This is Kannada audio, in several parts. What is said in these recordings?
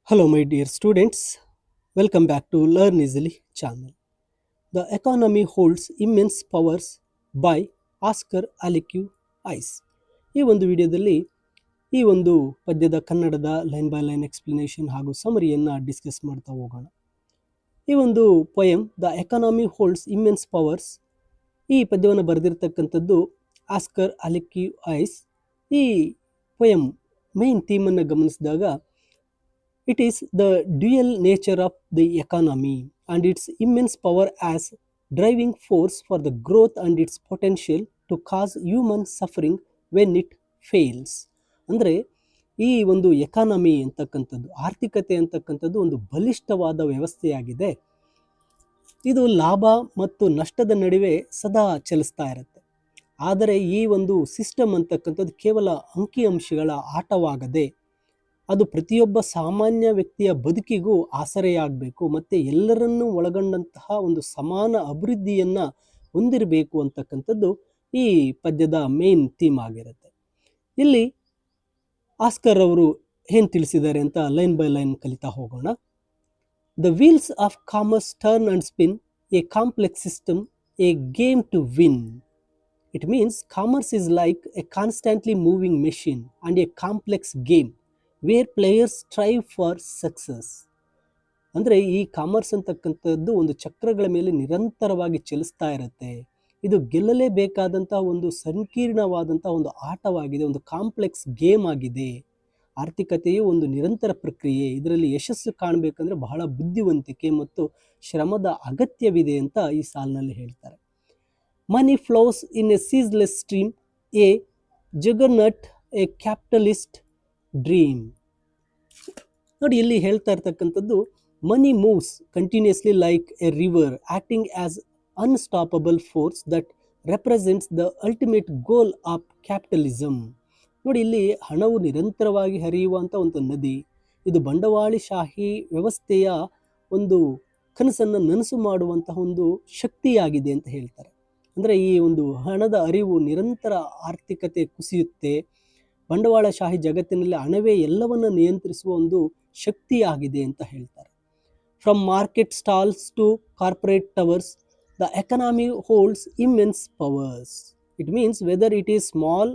Hello, my dear students. Welcome back to Learn Easily channel. The economy holds immense powers by Oscar ಅಲಿಕ್ಯೂ ಐಸ್. ಈ ಒಂದು ವಿಡಿಯೋದಲ್ಲಿ ಈ ಒಂದು ಪದ್ಯದ ಕನ್ನಡದ ಲೈನ್ ಬೈ ಲೈನ್ ಎಕ್ಸ್ಪ್ಲನೇಷನ್ ಹಾಗೂ ಸಮರಿಯನ್ನು ಡಿಸ್ಕಸ್ ಮಾಡ್ತಾ ಹೋಗೋಣ. ಈ ಒಂದು poem the economy holds immense powers, ಈ ಪದ್ಯವನ್ನು ಬರೆದಿರ್ತಕ್ಕಂಥದ್ದು ಆಸ್ಕರ್ ಅಲಿಕ್ಯೂ ಐಸ್. ಈ ಪೊಯಮ್ ಮೈನ್ ಥೀಮನ್ನು ಗಮನಿಸಿದಾಗ it is the dual nature of the economy and its immense power as driving force for the growth and its potential to cause human suffering when it fails. ಅಂದರೆ ಈ ಒಂದು ಎಕಾನಮಿ ಅಂತಕ್ಕಂಥದ್ದು, ಆರ್ಥಿಕತೆ ಅಂತಕ್ಕಂಥದ್ದು ಒಂದು ಬಲಿಷ್ಠವಾದ ವ್ಯವಸ್ಥೆಯಾಗಿದೆ. ಇದು ಲಾಭ ಮತ್ತು ನಷ್ಟದ ನಡುವೆ ಸದಾ ಚಲಿಸ್ತಾ ಇರುತ್ತೆ. ಆದರೆ ಈ ಒಂದು ಸಿಸ್ಟಮ್ ಅಂತಕ್ಕಂಥದ್ದು ಕೇವಲ ಅಂಕಿಅಂಶಗಳ ಆಟವಾಗದೆ ಅದು ಪ್ರತಿಯೊಬ್ಬ ಸಾಮಾನ್ಯ ವ್ಯಕ್ತಿಯ ಬದುಕಿಗೂ ಆಸರೆಯಾಗಬೇಕು ಮತ್ತು ಎಲ್ಲರನ್ನೂ ಒಳಗೊಂಡಂತಹ ಒಂದು ಸಮಾನ ಅಭಿವೃದ್ಧಿಯನ್ನು ಹೊಂದಿರಬೇಕು ಅಂತಕ್ಕಂಥದ್ದು ಈ ಪದ್ಯದ ಮೇನ್ ಥೀಮ್ ಆಗಿರುತ್ತೆ. ಇಲ್ಲಿ ಆಸ್ಕರ್ ಅವರು ಏನು ತಿಳಿಸಿದ್ದಾರೆ ಅಂತ ಲೈನ್ ಬೈ ಲೈನ್ ಕಲಿತಾ ಹೋಗೋಣ. The wheels of commerce turn and spin, a complex system, a game to win. It means commerce is like a constantly moving machine and a complex game where players strive for success. ಅಂದರೆ ಈ ಕಾಮರ್ಸ್ ಅಂತಕ್ಕಂಥದ್ದು ಒಂದು ಚಕ್ರಗಳ ಮೇಲೆ ನಿರಂತರವಾಗಿ ಚಲಿಸ್ತಾ ಇರುತ್ತೆ. ಇದು ಗೆಲ್ಲಲೇಬೇಕಾದಂಥ ಒಂದು ಸಂಕೀರ್ಣವಾದಂಥ ಒಂದು ಆಟವಾಗಿದೆ, ಒಂದು ಕಾಂಪ್ಲೆಕ್ಸ್ ಗೇಮ್ ಆಗಿದೆ. ಆರ್ಥಿಕತೆಯು ಒಂದು ನಿರಂತರ ಪ್ರಕ್ರಿಯೆ. ಇದರಲ್ಲಿ ಯಶಸ್ಸು ಕಾಣಬೇಕಂದ್ರೆ ಬಹಳ ಬುದ್ಧಿವಂತಿಕೆ ಮತ್ತು ಶ್ರಮದ ಅಗತ್ಯವಿದೆ ಅಂತ ಈ ಸಾಲಿನಲ್ಲಿ ಹೇಳ್ತಾರೆ. Money flows in a ceaseless stream, a juggernaut, a capitalist dream. ನೋಡಿ, ಇಲ್ಲಿ ಹೇಳ್ತಾ ಇರ್ತಕ್ಕಂಥದ್ದು money moves continuously like a river acting as unstoppable force that represents the ultimate goal of capitalism. ನೋಡಿ, ಇಲ್ಲಿ ಹಣವು ನಿರಂತರವಾಗಿ ಹರಿಯುವಂಥ ಒಂದು ನದಿ. ಇದು ಬಂಡವಾಳಶಾಹಿ ವ್ಯವಸ್ಥೆಯ ಒಂದು ಕನಸನ್ನು ನನಸು ಮಾಡುವಂತಹ ಒಂದು ಶಕ್ತಿಯಾಗಿದೆ ಅಂತ ಹೇಳ್ತಾರೆ. ಅಂದರೆ ಈ ಒಂದು ಹಣದ ಅರಿವು ನಿರಂತರ ಆರ್ಥಿಕತೆ ಕುಸಿಯುತ್ತೆ. ಬಂಡವಾಳಶಾಹಿ ಜಗತ್ತಿನಲ್ಲಿ ಹಣವೇ ಎಲ್ಲವನ್ನು ನಿಯಂತ್ರಿಸುವ ಒಂದು ಶಕ್ತಿಯಾಗಿದೆ ಅಂತ ಹೇಳ್ತಾರೆ. From market stalls to corporate towers, the economy holds immense powers. It means whether it is small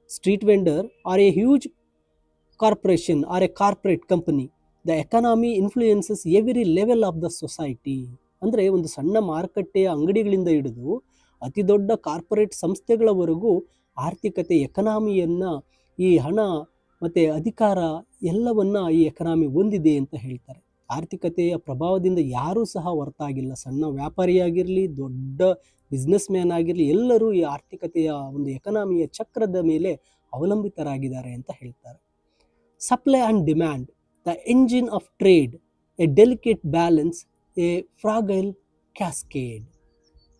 street vendor or a huge corporation or a corporate company, the economy influences every level of the society. ಅಂದರೆ ಒಂದು ಸಣ್ಣ ಮಾರುಕಟ್ಟೆಯ ಅಂಗಡಿಗಳಿಂದ ಹಿಡಿದು ಅತಿ ದೊಡ್ಡ ಕಾರ್ಪೊರೇಟ್ ಸಂಸ್ಥೆಗಳವರೆಗೂ ಆರ್ಥಿಕತೆ ಎಕನಾಮಿಯನ್ನು, ಈ ಹಣ ಮತ್ತು ಅಧಿಕಾರ ಎಲ್ಲವನ್ನ ಈ ಎಕನಾಮಿ ಹೊಂದಿದೆ ಅಂತ ಹೇಳ್ತಾರೆ. ಆರ್ಥಿಕತೆಯ ಪ್ರಭಾವದಿಂದ ಯಾರೂ ಸಹ ಹೊರತಾಗಿಲ್ಲ. ಸಣ್ಣ ವ್ಯಾಪಾರಿಯಾಗಿರಲಿ, ದೊಡ್ಡ ಬಿಸ್ನೆಸ್ ಮ್ಯಾನ್ ಆಗಿರಲಿ, ಎಲ್ಲರೂ ಈ ಆರ್ಥಿಕತೆಯ ಒಂದು ಎಕನಾಮಿಯ ಚಕ್ರದ ಮೇಲೆ ಅವಲಂಬಿತರಾಗಿದ್ದಾರೆ ಅಂತ ಹೇಳ್ತಾರೆ. Supply and demand, the engine of trade, a delicate balance, a fragile cascade.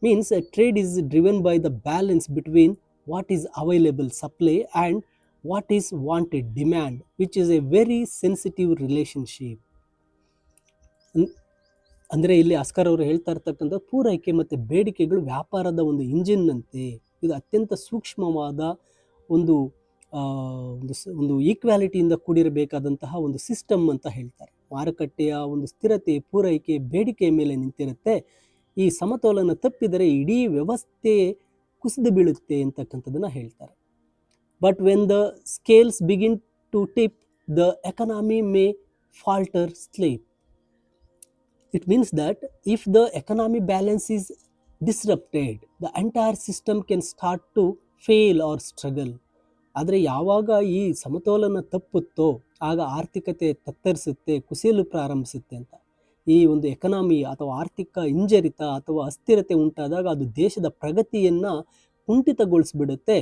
Means a trade is driven by the balance between what is available supply and what is wanted demand, which is a very sensitive relationship. ಅಂದರೆ ಇಲ್ಲಿ ಆಸ್ಕರ್ ಅವರು ಹೇಳ್ತಾ ಇರ್ತಕ್ಕಂಥ ಪೂರೈಕೆ ಮತ್ತು ಬೇಡಿಕೆಗಳು ವ್ಯಾಪಾರದ ಒಂದು ಇಂಜಿನ್ನಂತೆ. ಇದು ಅತ್ಯಂತ ಸೂಕ್ಷ್ಮವಾದ ಒಂದು ಒಂದು ಈಕ್ವಾಲಿಟಿಯಿಂದ ಕೂಡಿರಬೇಕಾದಂತಹ ಒಂದು ಸಿಸ್ಟಮ್ ಅಂತ ಹೇಳ್ತಾರೆ. ಮಾರುಕಟ್ಟೆಯ ಒಂದು ಸ್ಥಿರತೆ, ಪೂರೈಕೆ, ಬೇಡಿಕೆಯ ಮೇಲೆ ನಿಂತಿರುತ್ತೆ. ಈ ಸಮತೋಲನ ತಪ್ಪಿದರೆ ಇಡೀ ವ್ಯವಸ್ಥೆ ಕುಸಿದು ಬೀಳುತ್ತೆ ಅಂತಕ್ಕಂಥದ್ದನ್ನು ಹೇಳ್ತಾರೆ. But when the scales begin to tip, the economy may falter sleep. It means that if the economy balance is disrupted, the entire system can start to fail or struggle. ಆದರೆ ಯಾವಾಗ ಈ ಸಮತೋಲನ ತಪ್ಪುತ್ತೋ ಆಗ ಆರ್ಥಿಕತೆ ತತ್ತರಿಸುತ್ತೆ, ಕುಸಿಯಲು ಪ್ರಾರಂಭಿಸುತ್ತೆ ಅಂತ. ಈ ಒಂದು ಎಕನಾಮಿ ಅಥವಾ ಆರ್ಥಿಕ ಹಿಂಜರಿತ ಅಥವಾ ಅಸ್ಥಿರತೆ ಉಂಟಾದಾಗ ಅದು ದೇಶದ ಪ್ರಗತಿಯನ್ನು ಕುಂಠಿತಗೊಳಿಸ್ಬಿಡುತ್ತೆ.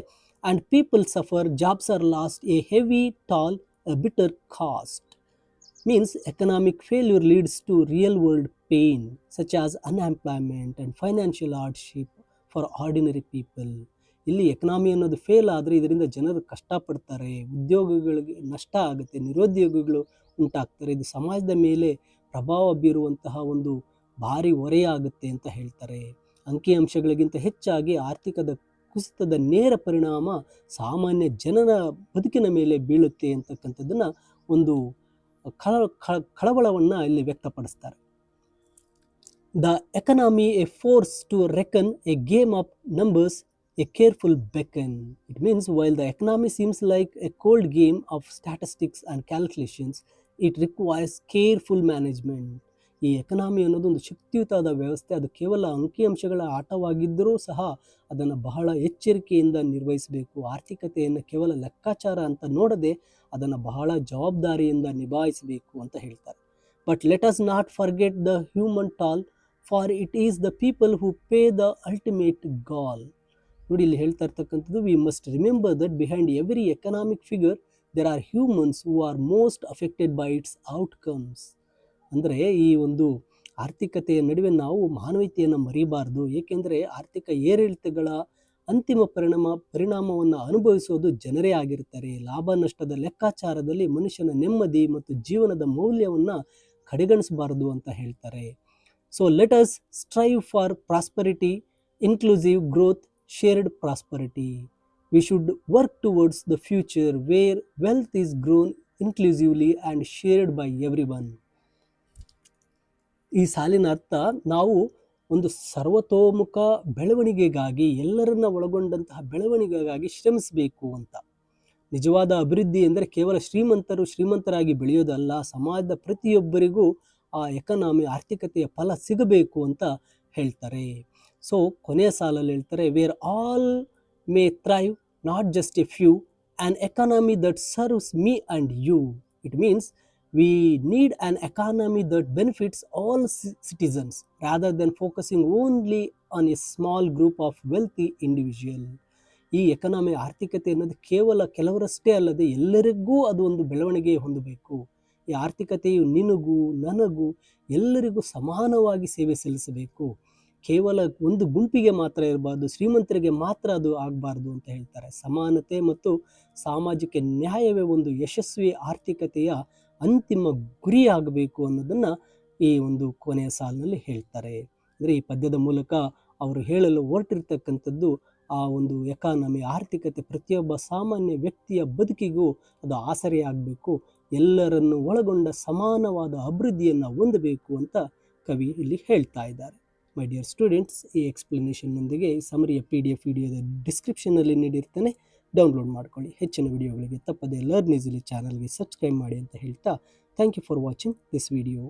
And people suffer, jobs are lost, a heavy toll, a bitter cost. Means economic failure leads to real world pain such as unemployment and financial hardship for ordinary people. ಇಲ್ಲಿ ಎಕನಾಮಿ ಅನ್ನೋದು ಫೇಲ್ ಆದರೆ ಇದರಿಂದ ಜನರು ಕಷ್ಟಪಡ್ತಾರೆ, ಉದ್ಯೋಗಗಳಿಗೆ ನಷ್ಟ ಆಗುತ್ತೆ, ನಿರುದ್ಯೋಗಿಗಳು ಉಂಟಾಗ್ತಾರೆ. ಇದು ಸಮಾಜದ ಮೇಲೆ ಪ್ರಭಾವ ಬೀರುವಂತಹ ಒಂದು ಭಾರಿ ಹೊರೆಯಾಗುತ್ತೆ ಅಂತ ಹೇಳ್ತಾರೆ. ಅಂಕಿಅಂಶಗಳಿಗಿಂತ ಹೆಚ್ಚಾಗಿ ಆರ್ಥಿಕದ ಕುಸಿತದ ನೇರ ಪರಿಣಾಮ ಸಾಮಾನ್ಯ ಜನರ ಬದುಕಿನ ಮೇಲೆ ಬೀಳುತ್ತೆ ಅಂತಕ್ಕಂಥದ್ದನ್ನು ಒಂದು ಕಳವಳವನ್ನು ಇಲ್ಲಿ ವ್ಯಕ್ತಪಡಿಸ್ತಾರೆ. The economy a force to reckon, a game of numbers, a careful beckon. It means while the economy seems like a cold game of statistics and calculations, it requires careful management. ಈ ಎಕನಾಮಿ ಅನ್ನೋದು ಒಂದು ಶಕ್ತಿಯುತವಾದ ವ್ಯವಸ್ಥೆ. ಅದು ಕೇವಲ ಅಂಕಿಅಂಶಗಳ ಆಟವಾಗಿದ್ದರೂ ಸಹ ಅದನ್ನು ಬಹಳ ಎಚ್ಚರಿಕೆಯಿಂದ ನಿರ್ವಹಿಸಬೇಕು. ಆರ್ಥಿಕತೆಯನ್ನು ಕೇವಲ ಲೆಕ್ಕಾಚಾರ ಅಂತ ನೋಡದೆ ಅದನ್ನು ಬಹಳ ಜವಾಬ್ದಾರಿಯಿಂದ ನಿಭಾಯಿಸಬೇಕು ಅಂತ ಹೇಳ್ತಾರೆ. But let us not forget the human toll, for it is the people who pay the ultimate gall. ನೋಡಿ, ಇಲ್ಲಿ ಹೇಳ್ತಾ ಇರ್ತಕ್ಕಂಥದ್ದು, we must remember that behind every economic figure there are humans who are most affected by its outcomes. ಅಂದರೆ ಈ ಒಂದು ಆರ್ಥಿಕತೆಯ ನಡುವೆ ನಾವು ಮಾನವೀಯತೆಯನ್ನು ಮರಿಬಾರ್ದು. ಏಕೆಂದರೆ ಆರ್ಥಿಕ ಏರಿಳಿತಗಳ ಅಂತಿಮ ಪರಿಣಾಮವನ್ನು ಅನುಭವಿಸೋದು ಜನರೇ ಆಗಿರ್ತಾರೆ. ಲಾಭ ನಷ್ಟದ ಲೆಕ್ಕಾಚಾರದಲ್ಲಿ ಮನುಷ್ಯನ ನೆಮ್ಮದಿ ಮತ್ತು ಜೀವನದ ಮೌಲ್ಯವನ್ನು ಕಡೆಗಣಿಸಬಾರದು ಅಂತ ಹೇಳ್ತಾರೆ. So let us strive for prosperity, inclusive growth, shared prosperity. We should work towards the future where wealth is grown inclusively and shared by everyone. ಈ ಸಾಲಿನ ಅರ್ಥ, ನಾವು ಒಂದು ಸರ್ವತೋಮುಖ ಬೆಳವಣಿಗೆಗಾಗಿ, ಎಲ್ಲರನ್ನ ಒಳಗೊಂಡಂತಹ ಬೆಳವಣಿಗೆಗಾಗಿ ಶ್ರಮಿಸಬೇಕು ಅಂತ. ನಿಜವಾದ ಅಭಿವೃದ್ಧಿ ಎಂದರೆ ಕೇವಲ ಶ್ರೀಮಂತರು ಶ್ರೀಮಂತರಾಗಿ ಬೆಳೆಯೋದಲ್ಲ, ಸಮಾಜದ ಪ್ರತಿಯೊಬ್ಬರಿಗೂ ಆ ಎಕನಾಮಿ ಆರ್ಥಿಕತೆಯ ಫಲ ಸಿಗಬೇಕು ಅಂತ ಹೇಳ್ತಾರೆ. ಸೊ ಕೊನೆಯ ಸಾಲಲ್ಲಿ ಹೇಳ್ತಾರೆ, where all may thrive, not just a few, an economy that serves me and you. It means we need an economy that benefits all citizens rather than focusing only on a small group of wealthy individual. ಈ ಎಕನಾಮಿ ಆರ್ಥಿಕತೆ ಅನ್ನೋದು ಕೇವಲ ಕೆಲವರಷ್ಟೇ ಅಲ್ಲದೆ ಎಲ್ಲರಿಗೂ ಅದು ಒಂದು ಬೆಳವಣಿಗೆ ಹೊಂದಬೇಕು. ಈ ಆರ್ಥಿಕತೆಯು ನಿನಗೂ ನನಗೂ ಎಲ್ಲರಿಗೂ ಸಮಾನವಾಗಿ ಸೇವೆ ಸಲ್ಲಿಸಬೇಕು. ಕೇವಲ ಒಂದು ಗುಂಪಿಗೆ ಮಾತ್ರ ಇರಬಾರ್ದು, ಶ್ರೀಮಂತರಿಗೆ ಮಾತ್ರ ಅದು ಆಗಬಾರ್ದು ಅಂತ ಹೇಳ್ತಾರೆ. ಸಮಾನತೆ ಮತ್ತು ಸಾಮಾಜಿಕ ನ್ಯಾಯವೇ ಒಂದು ಯಶಸ್ವಿ ಆರ್ಥಿಕತೆಯ ಅಂತಿಮ ಗುರಿಯಾಗಬೇಕು ಅನ್ನೋದನ್ನು ಈ ಒಂದು ಕೊನೆಯ ಸಾಲಿನಲ್ಲಿ ಹೇಳ್ತಾರೆ. ಅಂದರೆ ಈ ಪದ್ಯದ ಮೂಲಕ ಅವರು ಹೇಳಲು ಹೊರಟಿರ್ತಕ್ಕಂಥದ್ದು, ಆ ಒಂದು ಎಕಾನಮಿ ಆರ್ಥಿಕತೆ ಪ್ರತಿಯೊಬ್ಬ ಸಾಮಾನ್ಯ ವ್ಯಕ್ತಿಯ ಬದುಕಿಗೂ ಅದು ಆಸರೆಯಾಗಬೇಕು, ಎಲ್ಲರನ್ನು ಒಳಗೊಂಡ ಸಮಾನವಾದ ಅಭಿವೃದ್ಧಿಯನ್ನು ಹೊಂದಬೇಕು ಅಂತ ಕವಿ ಇಲ್ಲಿ ಹೇಳ್ತಾ ಇದ್ದಾರೆ. ಮೈ ಡಿಯರ್ ಸ್ಟೂಡೆಂಟ್ಸ್, ಈ ಎಕ್ಸ್ಪ್ಲನೇಷನ್ನೊಂದಿಗೆ ಈ ಸಮರಿಯ PDF ವಿಡಿಯೋದ ಡಿಸ್ಕ್ರಿಪ್ಷನಲ್ಲಿ ನೀಡಿರ್ತೇನೆ, ಡೌನ್ಲೋಡ್ ಮಾಡ್ಕೊಳ್ಳಿ. ಹೆಚ್ಚಿನ ವಿಡಿಯೋಗಳಿಗೆ ತಪ್ಪದೆ ಲರ್ನ್ ಈಸಿಲಿ ಚಾನಲ್ಗೆ ಸಬ್ಸ್ಕ್ರೈಬ್ ಮಾಡಿ ಅಂತ ಹೇಳ್ತಾ, thank you for watching this video.